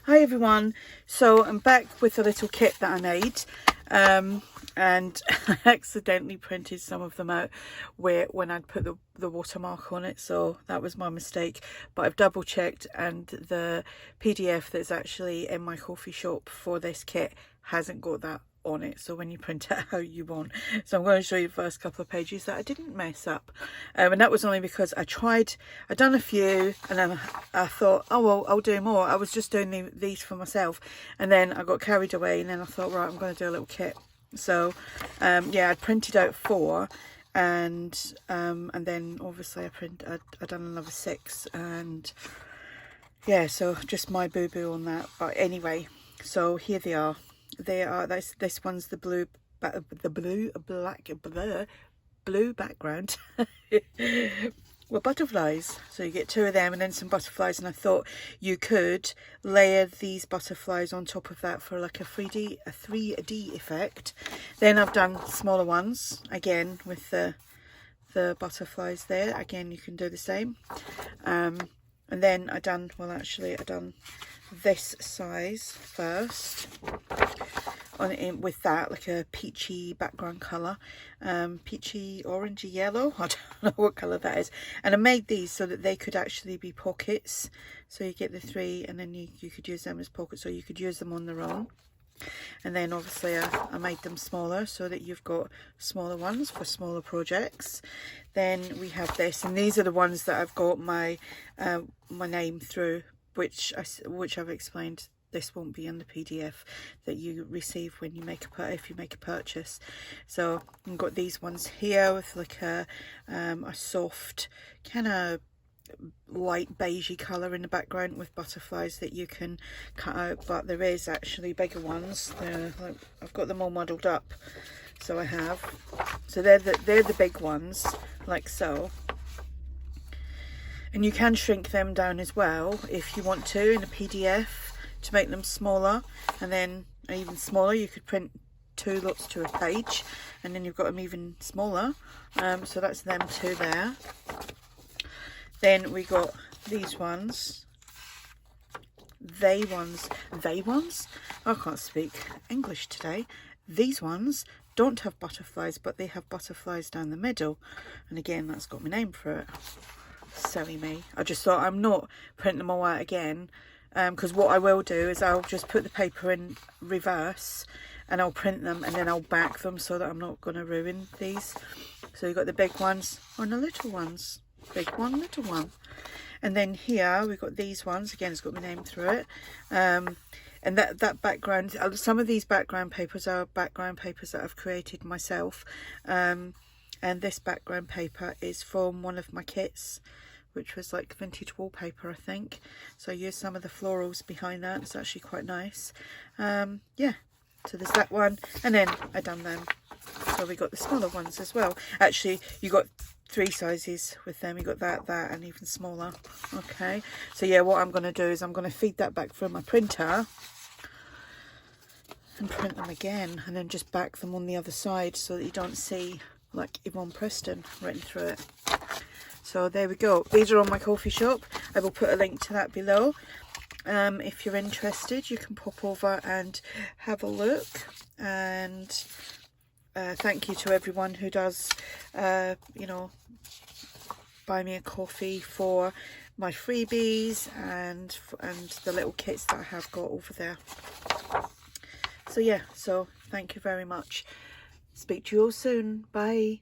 Hi everyone, so I'm back with a little kit that I made, and I accidentally printed some of them out when I'd put the watermark on it, so that was my mistake. But I've double checked, and the PDF that's actually in my coffee shop for this kit hasn't got that on it, so when you print it out you won't. So I'm going to show you the first couple of pages that I didn't mess up, and that was only because I'd done a few and then I thought, oh well, I'll do more. I was just doing these for myself, and then I got carried away, and then I thought, right, I'm going to do a little kit. So yeah, I printed out 4, and then obviously I done another 6, and yeah, so just my boo-boo on that. But anyway, so here they are. This one's the blue background with butterflies. So you get 2 of them and then some butterflies, and I thought you could layer these butterflies on top of that for like a 3D effect. Then I've done smaller ones again with the butterflies there. Again, you can do the same. And then I done this size first with that, like a peachy background colour, peachy orangey yellow, I don't know what colour that is. And I made these so that they could actually be pockets, so you get the 3 and then you could use them as pockets, or you could use them on their own. And then obviously I made them smaller so that you've got smaller ones for smaller projects. Then we have this, and these are the ones that I've got my my name through, which I've explained. This won't be in the PDF that you receive when you make if you make a purchase. So I've got these ones here with like a soft kind of light beigey colour in the background with butterflies that you can cut out, but there is actually bigger ones. I've got them all modelled up, so I have. So they're the big ones, like so. And you can shrink them down as well if you want to in a PDF to make them smaller, and then even smaller. You could print 2 lots to a page, and then you've got them even smaller. So that's them 2 there. Then we got these ones. They ones. I can't speak English today. These ones don't have butterflies, but they have butterflies down the middle, and again, that's got my name for it. Silly me. I just thought I'm not printing them all out again, because what I will do is I'll just put the paper in reverse and I'll print them, and then I'll back them so that I'm not going to ruin these. So you've got the big ones and the little ones. Big one, little one. And then here we've got these ones. Again, it's got my name through it. And that background, some of these background papers are background papers that I've created myself. And this background paper is from one of my kits, which was like vintage wallpaper, I think. So I used some of the florals behind that. It's actually quite nice. Yeah, so there's that one, and then I done them. So we got the smaller ones as well. Actually, you got 3 sizes with them. You got that, and even smaller. Okay, so yeah, what I'm going to do is I'm going to feed that back through my printer and print them again, and then just back them on the other side so that you don't see like Yvonne Preston written through it. So there we go. These are on my coffee shop. I will put a link to that below. If you're interested, you can pop over and have a look. And thank you to everyone who does, you know, buy me a coffee for my freebies and the little kits that I have got over there. So yeah, so thank you very much. Speak to you all soon. Bye.